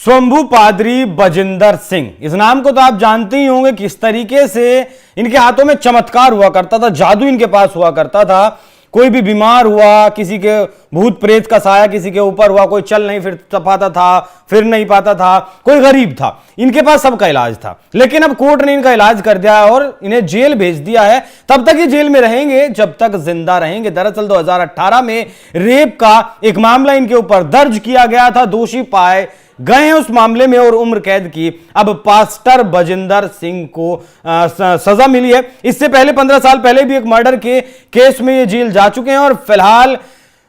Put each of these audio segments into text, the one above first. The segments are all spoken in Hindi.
स्वयंभू पादरी बजिंदर सिंह, इस नाम को तो आप जानते ही होंगे। किस तरीके से इनके हाथों में चमत्कार हुआ करता था, जादू इनके पास हुआ करता था। कोई भी बीमार हुआ, किसी के भूत प्रेत का साया किसी के ऊपर हुआ, कोई चल नहीं फिर पाता था, फिर नहीं पाता था, कोई गरीब था, इनके पास सबका इलाज था। लेकिन अब कोर्ट ने इनका इलाज कर दिया है और इन्हें जेल भेज दिया है। तब तक ये जेल में रहेंगे जब तक जिंदा रहेंगे। दरअसल 2018 में रेप का एक मामला इनके ऊपर दर्ज किया गया था, दोषी पाए गए हैं उस मामले में और उम्र कैद की अब पास्टर बजिंदर सिंह को सजा मिली है। इससे पहले 15 साल पहले भी एक मर्डर के केस में ये जेल जा चुके हैं और फिलहाल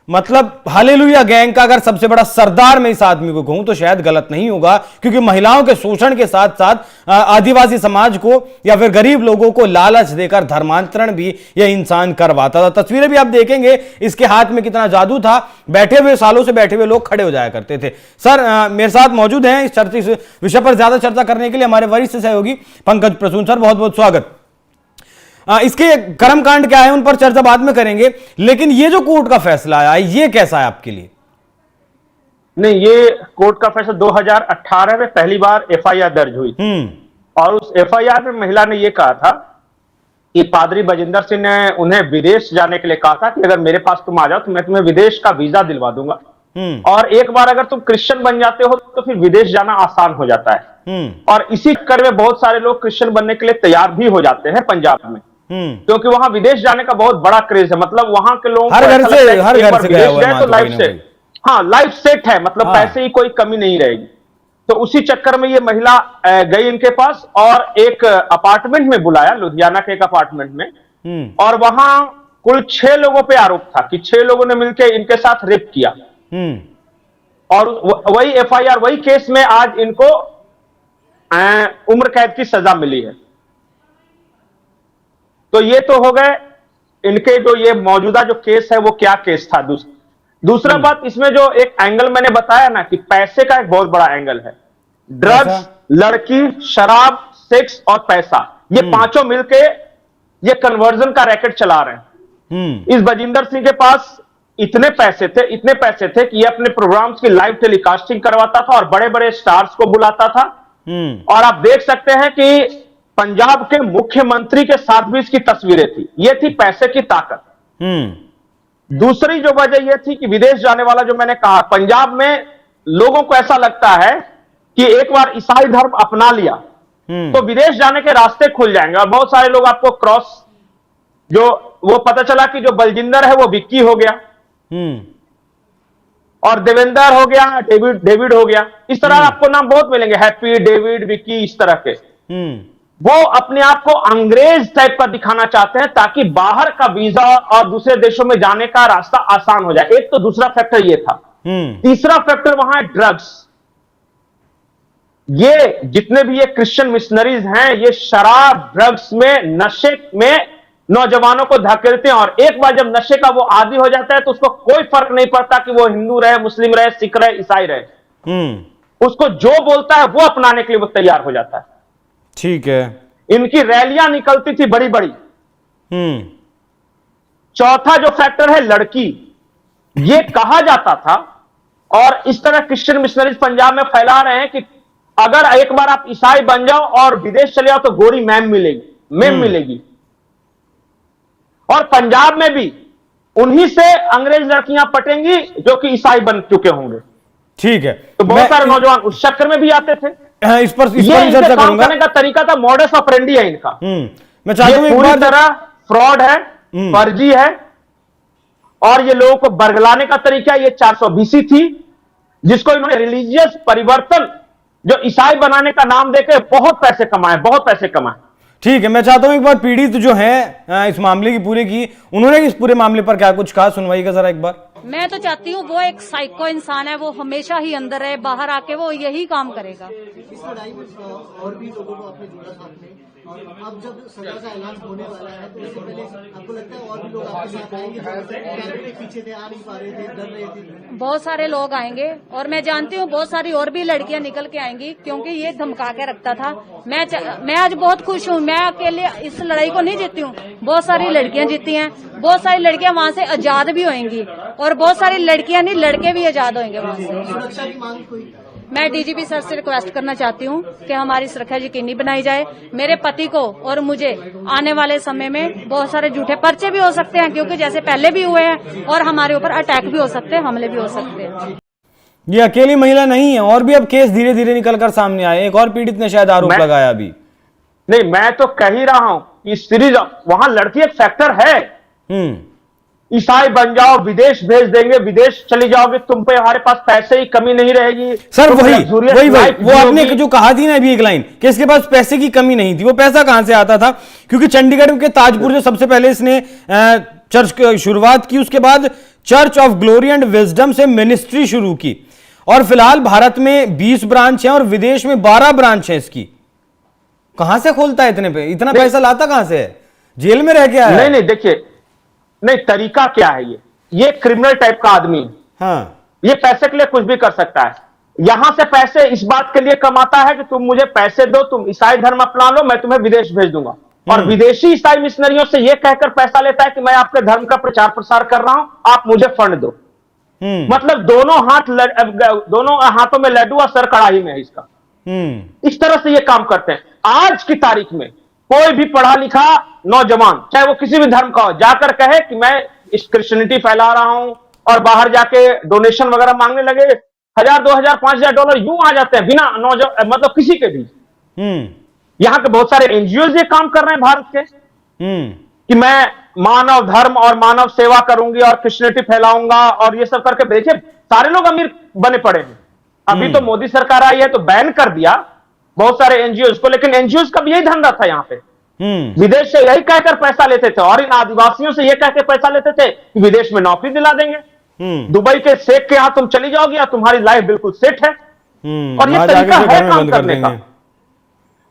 मतलब हालेलुया गैंग का अगर सबसे बड़ा सरदार मैं इस आदमी को कहूं तो शायद गलत नहीं होगा, क्योंकि महिलाओं के शोषण के साथ साथ आदिवासी समाज को या फिर गरीब लोगों को लालच देकर धर्मांतरण भी यह इंसान करवाता था। तस्वीरें भी आप देखेंगे, इसके हाथ में कितना जादू था। बैठे हुए सालों से बैठे हुए लोग खड़े हो जाया करते थे। सर मेरे साथ मौजूद हैं इस विषय पर ज्यादा चर्चा करने के लिए हमारे वरिष्ठ सहयोगी पंकज प्रसून। सर बहुत बहुत स्वागत। इसके कर्मकांड क्या है उन पर चर्चा बाद में करेंगे, लेकिन ये जो कोर्ट का फैसला आया ये कैसा है आपके लिए? नहीं, ये कोर्ट का फैसला 2018 में पहली बार एफआईआर दर्ज हुई और उस एफआईआर में महिला ने यह कहा था कि पादरी बजिंदर सिंह ने उन्हें विदेश जाने के लिए कहा था कि अगर मेरे पास तुम आ जाओ तो मैं तुम्हें विदेश का वीजा दिलवा दूंगा और एक बार अगर तुम क्रिश्चियन बन जाते हो तो फिर विदेश जाना आसान हो जाता है। और इसी चक्कर में बहुत सारे लोग क्रिश्चियन बनने के लिए तैयार भी हो जाते हैं पंजाब में, क्योंकि वहां विदेश जाने का बहुत बड़ा क्रेज है। मतलब वहां के लोग हर घर से गया हुआ है तो लाइफ सेट, हाँ लाइफ सेट है, मतलब पैसे की कोई कमी नहीं रहेगी। तो उसी चक्कर में ये महिला गई इनके पास और एक अपार्टमेंट में बुलाया, लुधियाना के एक अपार्टमेंट में, और वहां कुल 6 लोगों पे आरोप था कि 6 लोगों ने मिलकर इनके साथ रेप किया। और वही एफआईआर, वही केस में आज इनको उम्र कैद की सजा मिली है। तो ये तो हो गए इनके जो ये मौजूदा जो केस है वो क्या केस था। दूसरा बात, इसमें जो एक एंगल मैंने बताया ना कि पैसे का एक बहुत बड़ा एंगल है। ड्रग्स, लड़की, शराब, सेक्स और पैसा, ये पांचों मिलके ये कन्वर्जन का रैकेट चला रहे हैं। इस बजिंदर सिंह के पास इतने पैसे थे कि ये अपने प्रोग्राम्स की लाइव टेलीकास्टिंग करवाता था और बड़े बड़े स्टार्स को बुलाता था। और आप देख सकते हैं कि पंजाब के मुख्यमंत्री के साथ भी इसकी तस्वीरें थी। ये थी पैसे की ताकत। दूसरी जो वजह यह थी कि विदेश जाने वाला, जो मैंने कहा, पंजाब में लोगों को ऐसा लगता है कि एक बार ईसाई धर्म अपना लिया तो विदेश जाने के रास्ते खुल जाएंगे। और बहुत सारे लोग आपको क्रॉस, जो वो पता चला कि जो बलजिंदर है वो विक्की हो गया और देवेंद्र हो गया, डेविड हो गया। इस तरह आपको नाम बहुत मिलेंगे, हैप्पी, डेविड, विक्की, इस तरह के। वो अपने आप को अंग्रेज टाइप का दिखाना चाहते हैं ताकि बाहर का वीजा और दूसरे देशों में जाने का रास्ता आसान हो जाए। एक तो दूसरा फैक्टर ये था। तीसरा फैक्टर वहां है ड्रग्स। ये जितने भी ये क्रिश्चियन मिशनरीज हैं, ये शराब, ड्रग्स में, नशे में नौजवानों को धकेलते हैं। और एक बार जब नशे का वो आदी हो जाता है तो उसको कोई फर्क नहीं पड़ता कि वो हिंदू रहे, मुस्लिम रहे, सिख रहे, ईसाई रहे। उसको जो बोलता है वो अपनाने के लिए वो तैयार हो जाता है। ठीक है। इनकी रैलियां निकलती थी बड़ी बड़ी। चौथा जो फैक्टर है लड़की, ये कहा जाता था और इस तरह क्रिश्चियन मिशनरीज पंजाब में फैला रहे हैं कि अगर एक बार आप ईसाई बन जाओ और विदेश चले जाओ तो गोरी मैम मिलेगी। और पंजाब में भी उन्हीं से अंग्रेज लड़कियां पटेंगी जो कि ईसाई बन चुके होंगे। ठीक है। तो बहुत सारे नौजवान उस चक्कर में भी आते थे। इस पर चर्चा करूंगा। करने का तरीका था, मॉडस ऑपरेंडी है इनका। मैं चाहता हूं पूरी तरह फ्रॉड है, फर्जी है और ये लोगों को बरगलाने का तरीका। ये 420 थी जिसको इन्होंने रिलीजियस परिवर्तन, जो ईसाई बनाने का नाम देकर बहुत पैसे कमाए। ठीक है। मैं चाहता हूं एक बार पीड़ित जो है इस मामले की पूरे की, उन्होंने इस पूरे मामले पर क्या कुछ कहा, सुनवाई का जरा एक बार। मैं तो चाहती हूँ वो एक साइको इंसान है, वो हमेशा ही अंदर रहे, बाहर आके वो यही काम करेगा। इस लड़ाई में और भी लोगों को आपने जोड़ा साथ में, और अब जब सजा का ऐलान होने वाला है तो इससे पहले आपको लगता है और भी लोग आपके साथ आएंगे जो पीछे थे, आ नहीं पा रहे थे, डर रहे थे? बहुत सारे लोग आएंगे और मैं जानती हूँ बहुत सारी और भी लड़कियां निकल के आएंगी, क्योंकि ये धमका के रखता था। मैं आज बहुत खुश हूँ, मैं अकेले इस लड़ाई को नहीं जीती हूँ, बहुत सारी लड़कियां जीती हैं, बहुत सारी लड़कियां वहाँ से आजाद भी होंगी और बहुत सारी लड़कियां नहीं, लड़के भी आजाद होंगे वहाँ से। सुरक्षा की मांग कोई मैं डीजीपी सर से रिक्वेस्ट करना चाहती हूँ कि हमारी सुरक्षा यकीनी बनाई जाए। मेरे पति को और मुझे आने वाले समय में बहुत सारे झूठे पर्चे भी हो सकते हैं, क्योंकि जैसे पहले भी हुए हैं, और हमारे ऊपर अटैक भी हो सकते हैं, हमले भी हो सकते हैं। ये अकेली महिला नहीं है, और भी अब केस धीरे धीरे निकलकर सामने आए। एक और पीड़ित ने शायद आरोप लगाया अभी। नहीं, मैं तो कह ही रहा हूं कि सीरीज वहां लड़की एक फैक्टर है। ईसाई बन जाओ, विदेश भेज देंगे, विदेश चली जाओगे, तुम पे हमारे पास पैसे की कमी नहीं रहेगी सर। वही वो आपने जो कहा थी ना अभी एक लाइन कि इसके पास पैसे की कमी नहीं थी, वो पैसा कहां से आता था? क्योंकि चंडीगढ़ के ताजपुर जो सबसे पहले इसने चर्च की शुरुआत की, उसके बाद church of glory and wisdom से मिनिस्ट्री शुरू की, और फिलहाल भारत में 20 ब्रांच है और विदेश में 12 ब्रांच है इसकी। कहां से खोलता है इतना पैसा लाता कहां से है? जेल में रह के आया? नहीं देखिए, नहीं, तरीका क्या है? ये क्रिमिनल टाइप का आदमी है। हाँ, ये पैसे के लिए कुछ भी कर सकता है। यहां से पैसे इस बात के लिए कमाता है कि तुम मुझे पैसे दो, तुम ईसाई धर्म अपना लो, मैं तुम्हें विदेश भेज दूंगा। और विदेशी ईसाई मिशनरियों से यह कहकर पैसा लेता है कि मैं आपके धर्म का प्रचार प्रसार कर रहा हूं, आप मुझे फंड दो। मतलब दोनों हाथों में लड्डू और सर कड़ाही में है इसका। इस तरह से ये काम करते हैं। आज की तारीख में कोई भी पढ़ा लिखा नौजवान, चाहे वो किसी भी धर्म का हो, जाकर कहे कि मैं इस क्रिश्चियनिटी फैला रहा हूं, और बाहर जाके डोनेशन वगैरह मांगने लगे, 1000, 2000, 5000 डॉलर यूं आ जाते हैं बिना मतलब किसी के भी। यहां के बहुत सारे एनजीओ ये काम कर रहे हैं भारत के, कि मैं मानव धर्म और मानव सेवा करूंगी और क्रिश्चियनिटी फैलाऊंगा, और ये सब करके देखिए सारे लोग अमीर बने पड़े हैं। अभी तो मोदी सरकार आई है तो बैन कर दिया बहुत सारे एनजीओ को, लेकिन एनजीओ का भी यही धंधा था। यहाँ पे विदेश से यही कहकर पैसा लेते थे, और इन आदिवासियों से यह कहकर पैसा लेते थे कि विदेश में नौकरी दिला देंगे। दुबई के शेख के यहां तुम चली जाओगे और तुम्हारी लाइफ बिल्कुल सेट है। और ये तरीका है काम करने का।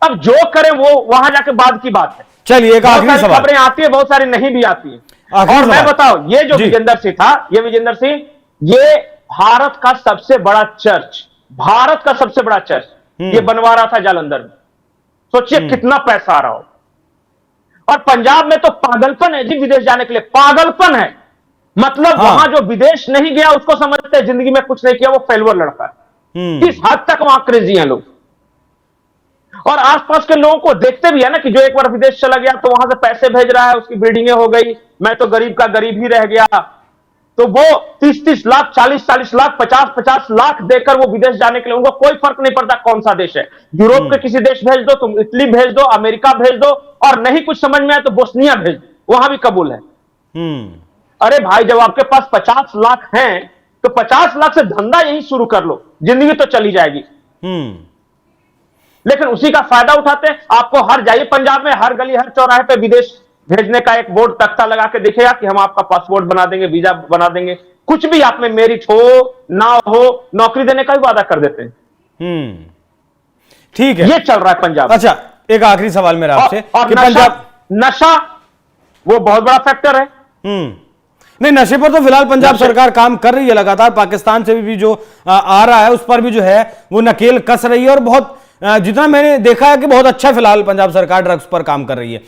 अब जो करें वो वहां जाके बाद की बात है। चलिए, एक आखिरी सवाल। खबरें आती है, बहुत सारी नहीं भी आती है। और मैं बताऊं, ये जो विजेंदर सिंह था, ये विजेंदर सिंह, ये भारत का सबसे बड़ा चर्च, भारत का सबसे बड़ा चर्च ये बनवा रहा था जालंधर में। सोचिए कितना पैसा आ रहा हो। और पंजाब में तो पागलपन है जी, विदेश जाने के लिए पागलपन है। मतलब वहां जो विदेश नहीं गया उसको समझते हैं जिंदगी में कुछ नहीं किया, वो फेलवर लड़का है। किस हद तक वहां क्रेजी हैं लोग। और आसपास के लोगों को देखते भी है ना कि जो एक बार विदेश चला गया तो वहां से पैसे भेज रहा है, उसकी बिल्डिंगें हो गई, मैं तो गरीब का गरीब ही रह गया। तो वो 30-30 लाख, 40-40 लाख, 50-50 लाख देकर वो विदेश जाने के लिए, उनको कोई फर्क नहीं पड़ता कौन सा देश है। यूरोप के किसी देश भेज दो, तुम इटली भेज दो, अमेरिका भेज दो, और नहीं कुछ समझ में आए तो बोस्निया भेज दो, वहां भी कबूल है। अरे भाई, जब आपके पास 50 लाख हैं तो 50 लाख से धंधा यही शुरू कर लो, जिंदगी तो चली जाएगी। लेकिन उसी का फायदा उठाते हैं। आपको हर जाइए पंजाब में, हर गली हर चौराहे पे विदेश भेजने का एक बोर्ड तख्ता लगा के दिखेगा कि हम आपका पासपोर्ट बना देंगे, वीजा बना देंगे। कुछ भी आप में मेरिट हो ना हो, नौकरी देने का भी वादा कर देते हैं। ठीक है, ये चल रहा है पंजाब। अच्छा, एक आखिरी सवाल मेरा आपसे। और नशा वो बहुत बड़ा फैक्टर है। नहीं, नशे पर तो फिलहाल पंजाब सरकार काम कर रही है लगातार। पाकिस्तान से भी जो आ रहा है उस पर भी जो है वो नकेल कस रही है, और बहुत जितना मैंने देखा है कि बहुत अच्छा फिलहाल पंजाब सरकार ड्रग्स पर काम कर रही है।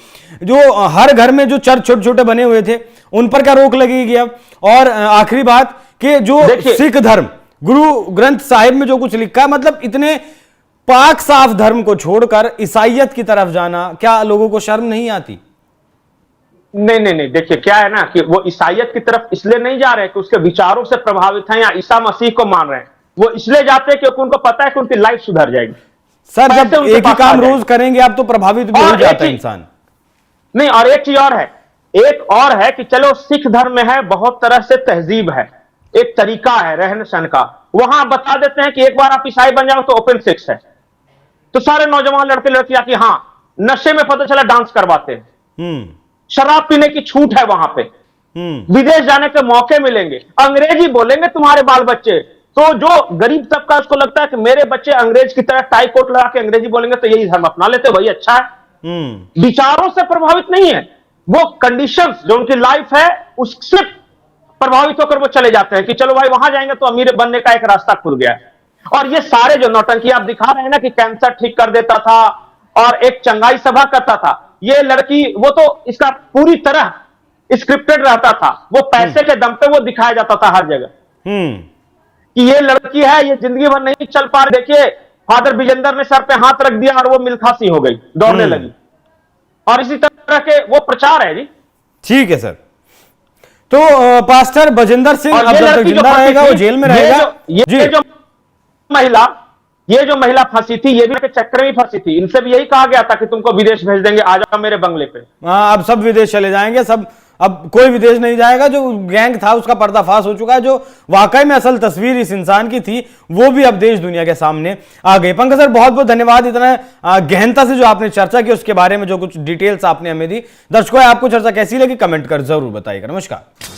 जो हर घर में जो चर्च छोटे छोटे बने हुए थे उन पर क्या रोक लगेगी अब? और आखिरी बात कि जो सिख धर्म, गुरु ग्रंथ साहिब में जो कुछ लिखा है, मतलब इतने पाक साफ धर्म को छोड़कर ईसाइयत की तरफ जाना, क्या लोगों को शर्म नहीं आती? नहीं, देखिए क्या है ना कि वो ईसाइयत की तरफ इसलिए नहीं जा रहे कि उसके विचारों से प्रभावित हैं या ईसा मसीह को मान रहे हैं। वो इसलिए जाते हैं क्योंकि उनको पता है कि उनकी लाइफ सुधर जाएगी। सर, जब एक ही काम रोज करेंगे आप तो प्रभावित भी हो जाता है इंसान। नहीं, और एक चीज और है, एक और है कि चलो सिख धर्म में है बहुत तरह से तहजीब है, एक तरीका है रहन सहन का। वहां बता देते हैं कि एक बार आप ईसाई बन जाओ तो ओपन सेक्स है, तो सारे नौजवान लड़के लड़कियां कि हाँ, नशे में पता चला डांस करवाते हैं, शराब पीने की छूट है वहां पे, विदेश जाने के मौके मिलेंगे, अंग्रेजी बोलेंगे तुम्हारे बाल बच्चे। तो जो गरीब तबका उसको लगता है कि मेरे बच्चे अंग्रेज की तरह टाई कोट लगा के अंग्रेजी बोलेंगे तो यही धर्म अपना लेते, वही अच्छा है। विचारों से प्रभावित नहीं है, वो कंडीशंस जो उनकी लाइफ है उससे प्रभावित होकर वो चले जाते हैं कि चलो भाई वहां जाएंगे तो अमीर बनने का एक रास्ता खुल गया है। और ये सारे जो नौटंकी आप दिखा रहे हैं ना कि कैंसर ठीक कर देता था और एक चंगाई सभा करता था, ये लड़की वो तो इसका पूरी तरह स्क्रिप्टेड रहता था, वो पैसे के दम पे वो दिखाया जाता था हर जगह। कि ये लड़की है, ये जिंदगी भर नहीं चल पा रही। देखिए फादर विजेंदर ने सर पे हाथ रख दिया और वो मिल्खासी हो गई, दौड़ने लगी। और इसी तरह के वो प्रचार है जी। ठीक है सर। तो पास्टर बजिंदर सिंह और अब ये जब तक लड़की जो जिंदा फंसी रहेगा वो थी, जेल में ये रहेगा। ये जो महिला फंसी थी, ये भी के चक्कर में फंसी थी। इनसे भी यही कहा गया था कि तुमको विदेश भेज देंगे, आ जाओ मेरे बंगले पे। हाँ, अब सब विदेश चले जाएंगे, सब अब कोई विदेश नहीं जाएगा। जो गैंग था उसका पर्दाफाश हो चुका है। जो वाकई में असल तस्वीर इस इंसान की थी वो भी अब देश दुनिया के सामने आ गई। पंकज सर बहुत बहुत धन्यवाद, इतना गहनता से जो आपने चर्चा की, उसके बारे में जो कुछ डिटेल्स आपने हमें दी। दर्शकों आपको चर्चा कैसी लगी कमेंट कर जरूर बताइएगा। नमस्कार।